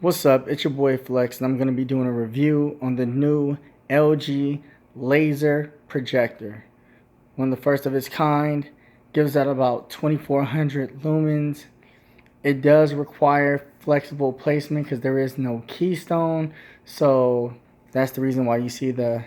What's up? It's your boy Flex, and I'm going to be doing a review on the new LG laser projector. One of the first of its kind, gives out about 2400 lumens. It does require flexible placement because there is no keystone, so that's the reason why you see the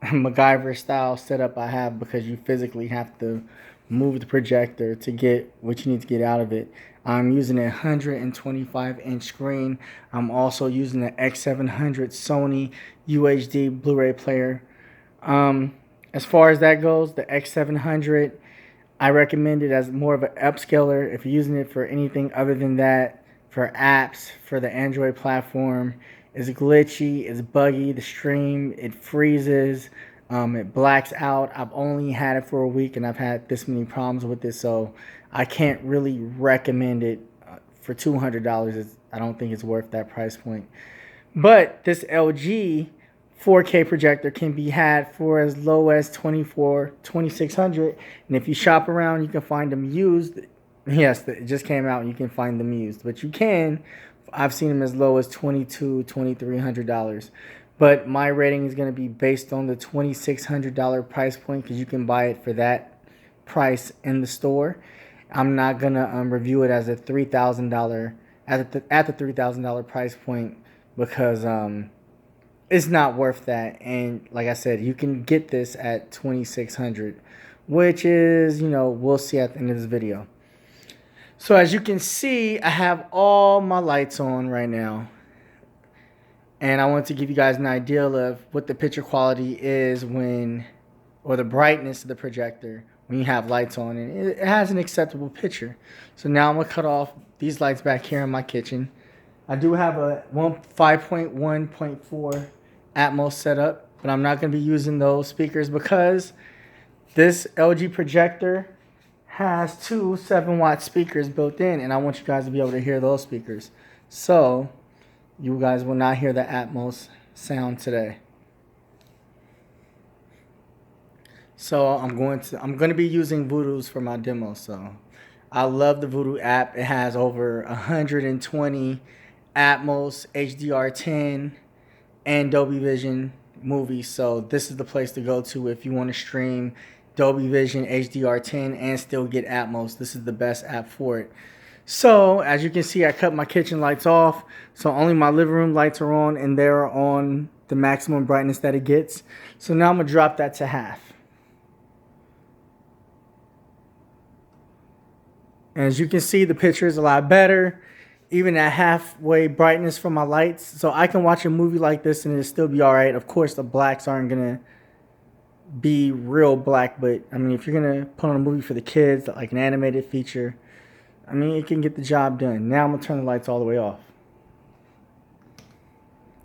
MacGyver style setup I have, because you physically have to move the projector to get what you need to get out of it. I'm using a 125-inch screen. I'm also using the X700 Sony UHD Blu-ray player. As far as that goes, the X700, I recommend it as more of an upscaler. If you're using it for anything other than that, for apps, for the Android platform, it's glitchy, it's buggy, the stream, it freezes, it blacks out. I've only had it for a week and I've had this many problems with it, so I can't really recommend it for $200. I don't think it's worth that price point. But this LG 4K projector can be had for as low as $2600, and if you shop around, you can find them used. Yes, it just came out and you can find them used, but you can. I've seen them as low as $2300. But my rating is going to be based on the $2600 price point, because you can buy it for that price in the store. I'm not going to review it as a $3,000 at the $3,000 price point, because it's not worth that. And like I said, you can get this at $2600, which is, we'll see at the end of this video. So as you can see, I have all my lights on right now. And I want to give you guys an idea of what the picture quality is or the brightness of the projector when you have lights on. And it has an acceptable picture. So now I'm going to cut off these lights back here in my kitchen. I do have a 5.1.4 Atmos setup, but I'm not going to be using those speakers because this LG projector has two 7-watt speakers built in, and I want you guys to be able to hear those speakers. So you guys will not hear the Atmos sound today. So I'm going to be using Voodoo's for my demo. So I love the Voodoo app. It has over 120 Atmos, HDR10, and Dolby Vision movies. So this is the place to go to if you want to stream Dolby Vision, HDR10, and still get Atmos. This is the best app for it. So as you can see, I cut my kitchen lights off, so only my living room lights are on, and they're on the maximum brightness that it gets. So now I'm gonna drop that to half. And as you can see, the picture is a lot better, even at halfway brightness from my lights. So I can watch a movie like this and it'll still be all right. Of course, the blacks aren't gonna be real black, but I mean, if you're gonna put on a movie for the kids, like an animated feature, I mean, it can get the job done. Now I'm gonna turn the lights all the way off.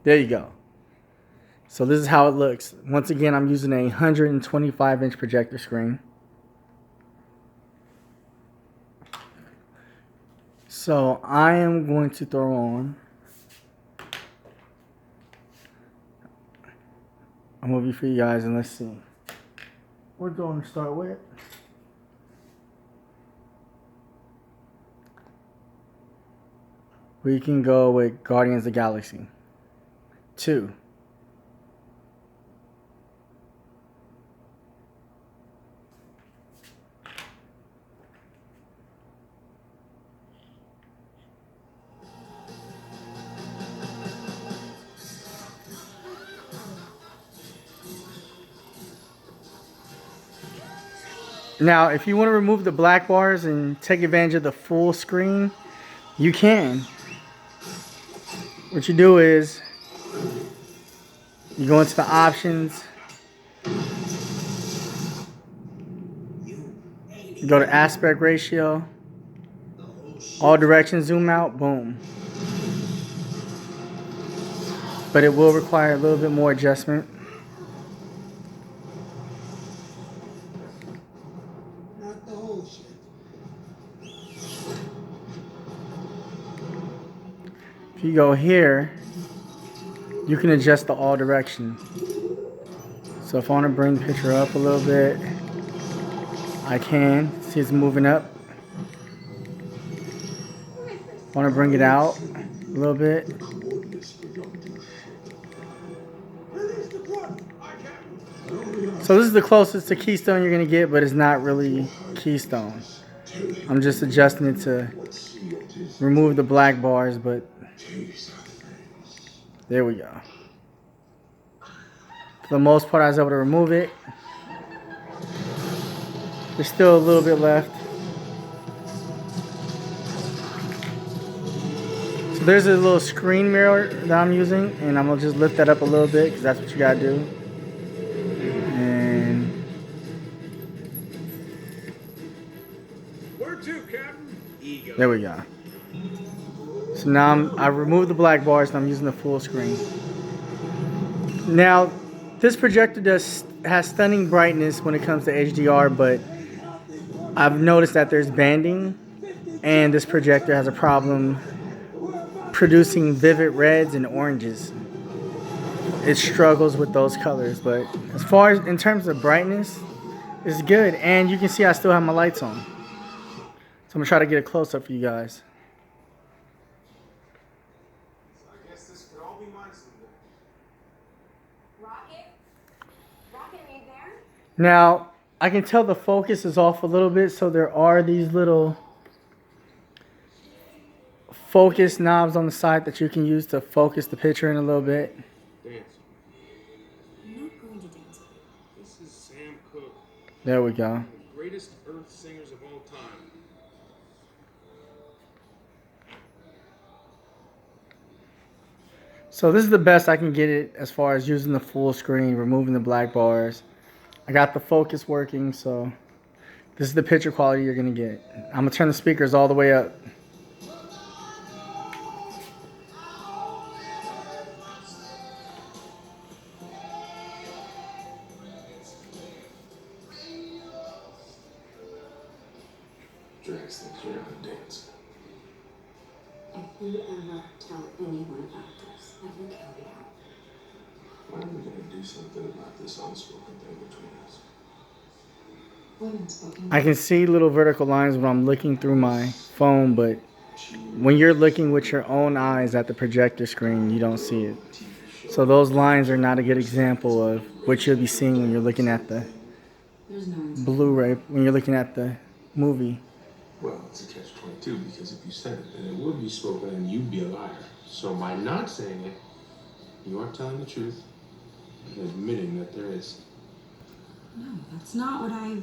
There you go. So this is how it looks. Once again, I'm using a 125-inch projector screen. So I am going to throw on a movie for you guys, and let's see. We're going to start with we can go with Guardians of the Galaxy 2. Now, if you want to remove the black bars and take advantage of the full screen, you can. What you do is you go into the options, you go to aspect ratio, all directions zoom out, boom. But it will require a little bit more adjustment. If you go here, you can adjust the all direction. So if I want to bring the picture up a little bit, I can. See, it's moving up. Want to bring it out, a little bit. So this is the closest to keystone you're gonna get, but it's not really keystone. I'm just adjusting it to remove the black bars, but there we go. For the most part, I was able to remove it. There's still a little bit left. So there's a little screen mirror that I'm using, and I'm gonna just lift that up a little bit because that's what you gotta do. And where to, Captain? Ego. there we go. So now I removed the black bars and I'm using the full screen. Now, this projector has stunning brightness when it comes to HDR, but I've noticed that there's banding, and this projector has a problem producing vivid reds and oranges. It struggles with those colors, but as far as in terms of brightness, it's good. And you can see I still have my lights on. So I'm gonna try to get a close up for you guys. I guess this could all be mine someday. Rocket, are you there? Now, I can tell the focus is off a little bit, so there are these little focus knobs on the side that you can use to focus the picture in a little bit. Dance. I'm not going to dance. This is Sam Cooke, There we go. one of the greatest Earth singers of all time. So this is the best I can get it as far as using the full screen, removing the black bars. I got the focus working, so this is the picture quality you're gonna get. I'm gonna turn the speakers all the way up. Drax thinks you're not dancing. If you ever tell anyone about this, I will kill you. When are we going to do something about this unspoken thing between us? What unspoken? I can see little vertical lines when I'm looking through my phone, but when you're looking with your own eyes at the projector screen, you don't see it. So those lines are not a good example of what you'll be seeing when you're looking at the There's no Blu-ray, when you're looking at the movie. Well, it's a catch-22 because if you said it, then it would be spoken and you'd be a liar. So by not saying it, you are telling the truth and admitting that there is. No, that's not what I...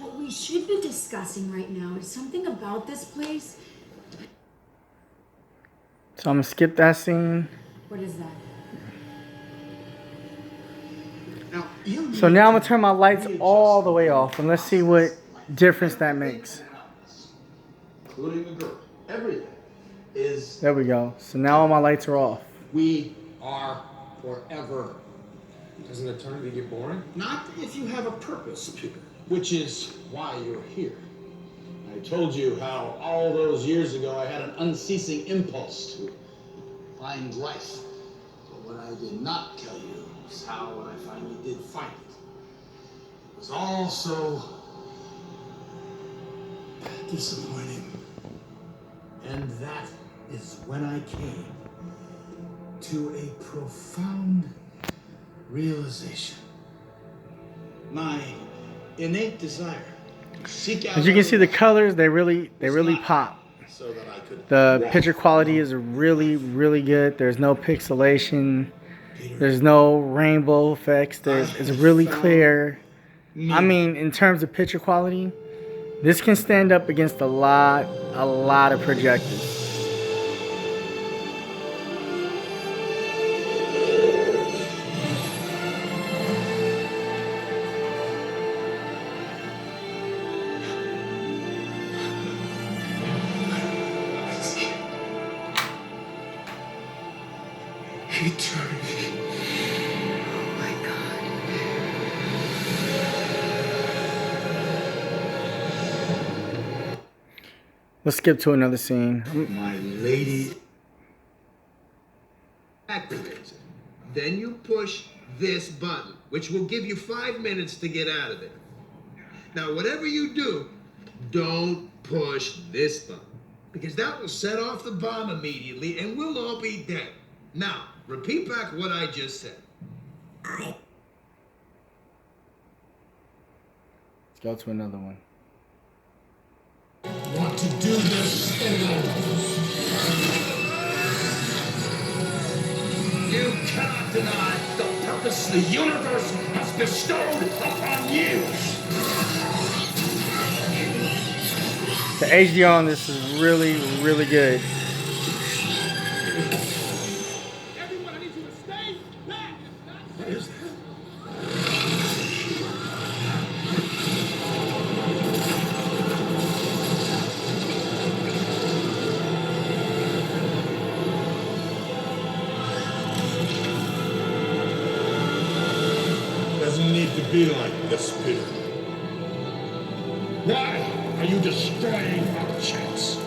What we should be discussing right now is something about this place. So I'm gonna skip that scene. What is that? So now I'm gonna turn my lights all the way off, and let's see what difference that makes. Including the girl. Everything is. There we go. So now all my lights are off. We are forever. Doesn't eternity get boring? Not if you have a purpose, Peter, which is why you're here. I told you how all those years ago I had an unceasing impulse to find life. But what I did not tell you was how, when I finally did find it, it was all so disappointing. And that is when I came to a profound realization. My innate desire to seek out. As you can see, the colors they really pop. So that I could The picture quality is really good. There's no pixelation. There's no rainbow effects. It's really clear. I mean, in terms of picture quality, this can stand up against a lot of projectors. eternity. Oh my God. Let's skip to another scene. My lady activates it. Then you push this button, which will give you 5 minutes to get out of it. Now, whatever you do, don't push this button. Because that will set off the bomb immediately and we'll all be dead. Now, repeat back what I just said. Let's go to another one. Want to do this alone. You cannot deny the purpose the universe has bestowed upon you. The HDR on this is really, really good. Everyone, I need you to stay back. What is that? Doesn't need to be like this, Peter. Why are you destroying our chance?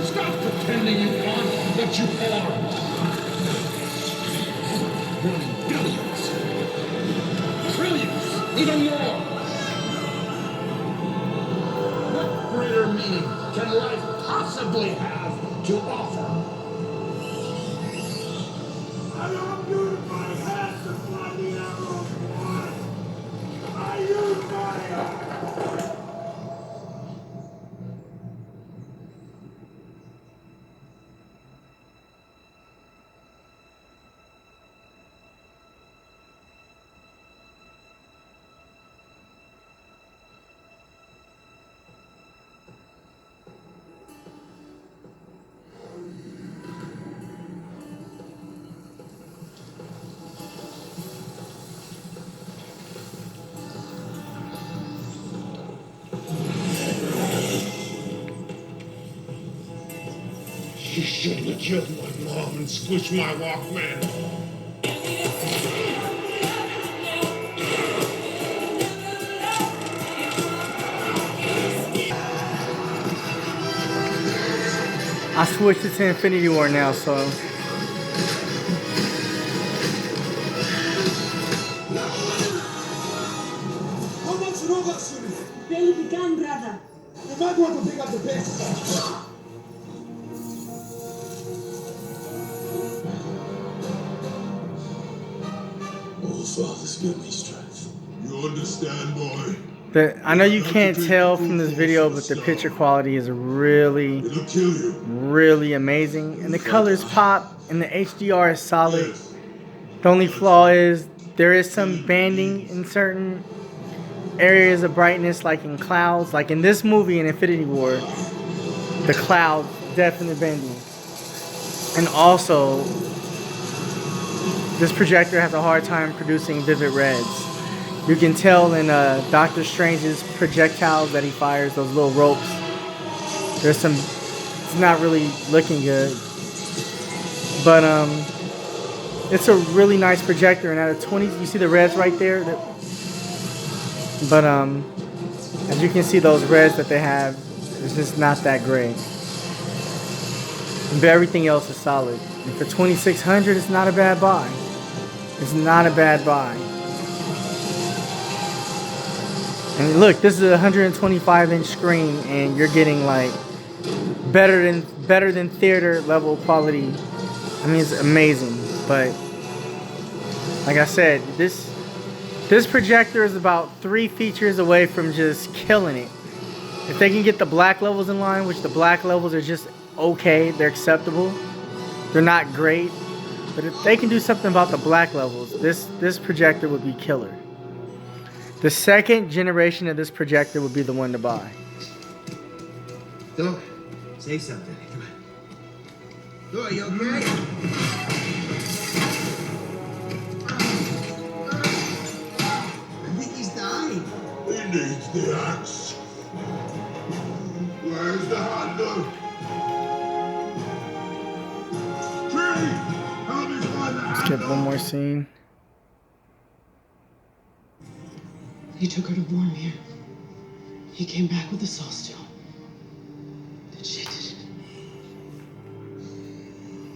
Stop pretending you want what you are. Running billions, trillions, even more. What greater meaning can life possibly have to offer? I don't use my hands to fly the arrow of war. I use my heart. You shouldn't have killed my mom and squished my Walkman. I switched it to Infinity War now, so How much longer, Suri? Barely begun, brother. You might want to pick up the pace. Oh, Father's give me strength. You understand, boy? I know you can't tell from this video, but the picture quality is really, It'll kill you. really amazing. And the colors pop, and the HDR is solid. The only flaw is there is some banding in certain areas of brightness, like in clouds. Like in this movie, in Infinity War, the clouds definitely bending. And also, this projector has a hard time producing vivid reds. You can tell in Doctor Strange's projectiles that he fires, those little ropes. There's some, it's not really looking good. But it's a really nice projector, and out of 20, you see the reds right there? But as you can see, those reds that they have, it's just not that great. But everything else is solid. And for $2,600, it's not a bad buy. It's not a bad buy. And look, this is a 125-inch screen, and you're getting like better than theater level quality. I mean, it's amazing. But like I said, this projector is about 3 features away from just killing it. If they can get the black levels in line, which the black levels are just okay, they're acceptable. They're not great, but if they can do something about the black levels, this projector would be killer. The second generation of this projector would be the one to buy. Doc, say something. Doc, are you okay? I think he's dying. He needs the axe. Where's the handle? Tree! Help me find the handle! Skip one more scene. He took her to Boromir. He came back with the Soul Stone. Then she did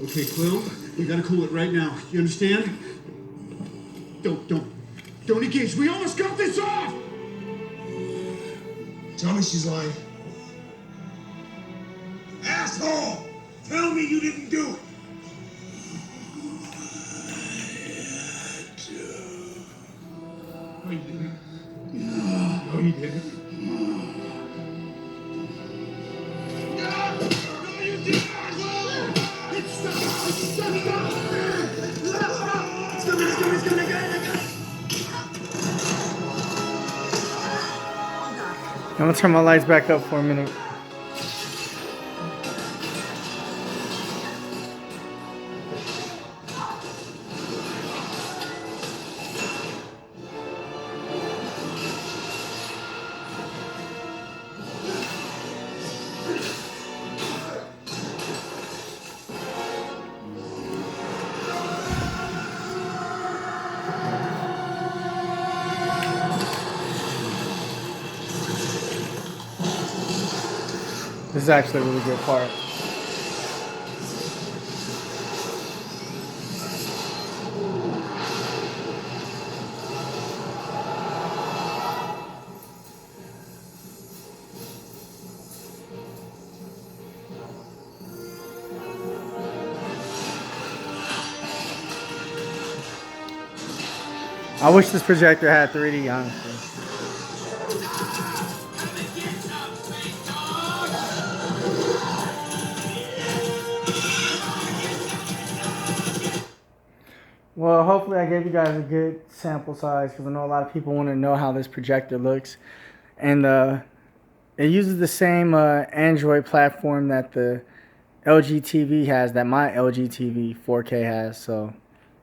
it. Okay, Quill, we gotta cool it right now. You understand? Don't engage. We almost got this off! Tell me she's lying. Asshole! Tell me you didn't do it! No, you didn't. No, you didn't. No, you didn't! I'm gonna turn my lights back up for a minute. This is actually a really good part. I wish this projector had 3D, honestly. Well, hopefully I gave you guys a good sample size because I know a lot of people want to know how this projector looks. And it uses the same Android platform that the LG TV has, that my LG TV 4K has. So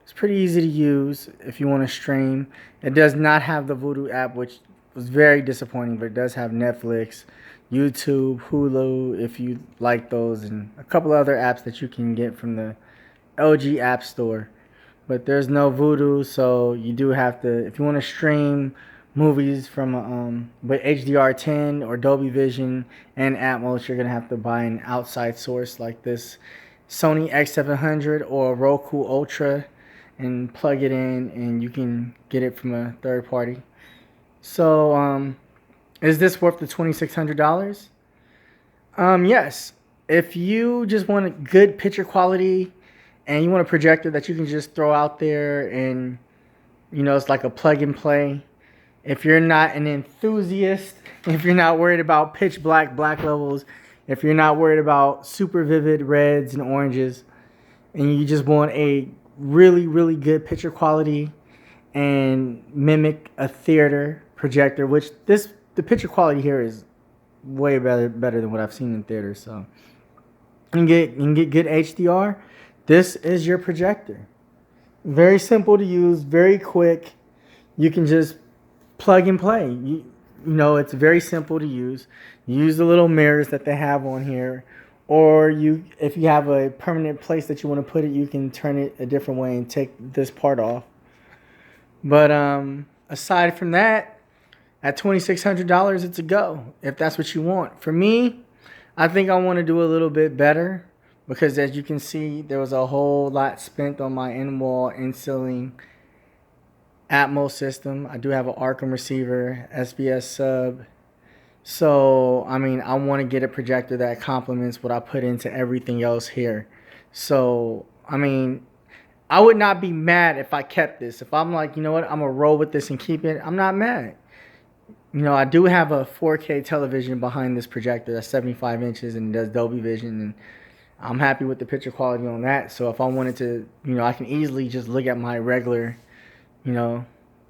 it's pretty easy to use if you want to stream. It does not have the Voodoo app, which was very disappointing, but it does have Netflix, YouTube, Hulu, if you like those, and a couple other apps that you can get from the LG App Store. But there's no Voodoo, so you do have to, if you want to stream movies from with HDR10 or Dolby Vision and Atmos, you're gonna have to buy an outside source like this Sony X700 or Roku Ultra and plug it in, and you can get it from a third party. So is this worth the $2,600? Yes. If you just want a good picture quality and you want a projector that you can just throw out there and, you know, it's like a plug and play. If you're not an enthusiast, if you're not worried about pitch black levels, if you're not worried about super vivid reds and oranges, and you just want a really, really good picture quality and mimic a theater projector, which the picture quality here is way better than what I've seen in theaters. So you can get good HDR. This is your projector. Very simple to use, very quick. You can just plug and play. You know, it's very simple to use. You use the little mirrors that they have on here, or if you have a permanent place that you want to put it, you can turn it a different way and take this part off. But aside from that, at $2,600, it's a go if that's what you want. For me, I think I want to do a little bit better because, as you can see, there was a whole lot spent on my in-wall, in-ceiling Atmos system. I do have an Arkham receiver, SBS sub. So, I mean, I want to get a projector that complements what I put into everything else here. So, I mean, I would not be mad if I kept this. If I'm like, you know what, I'm going to roll with this and keep it, I'm not mad. You know, I do have a 4K television behind this projector that's 75 inches and it does Dolby Vision, and I'm happy with the picture quality on that. So if I wanted to, you know, I can easily just look at my regular, you know,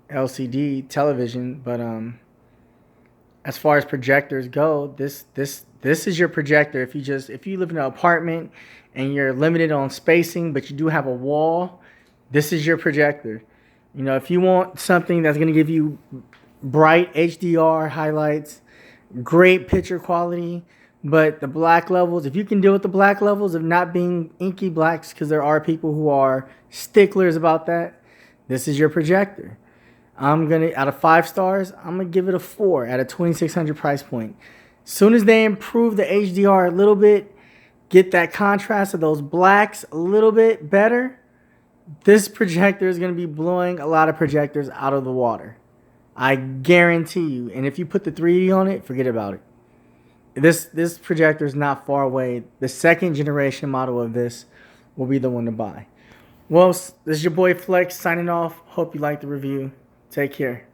LCD television. But as far as projectors go, this is your projector. If you live in an apartment and you're limited on spacing, but you do have a wall, this is your projector. You know, if you want something that's going to give you bright HDR highlights, great picture quality, but the black levels, if you can deal with the black levels of not being inky blacks, because there are people who are sticklers about that, this is your projector. I'm gonna, out of 5 stars, I'm gonna give it a 4 at a $2,600 price point. Soon as they improve the HDR a little bit, get that contrast of those blacks a little bit better, this projector is gonna be blowing a lot of projectors out of the water. I guarantee you. And if you put the 3D on it, forget about it. This projector is not far away. The second generation model of this will be the one to buy. Well, this is your boy Flex signing off. Hope you liked the review. Take care.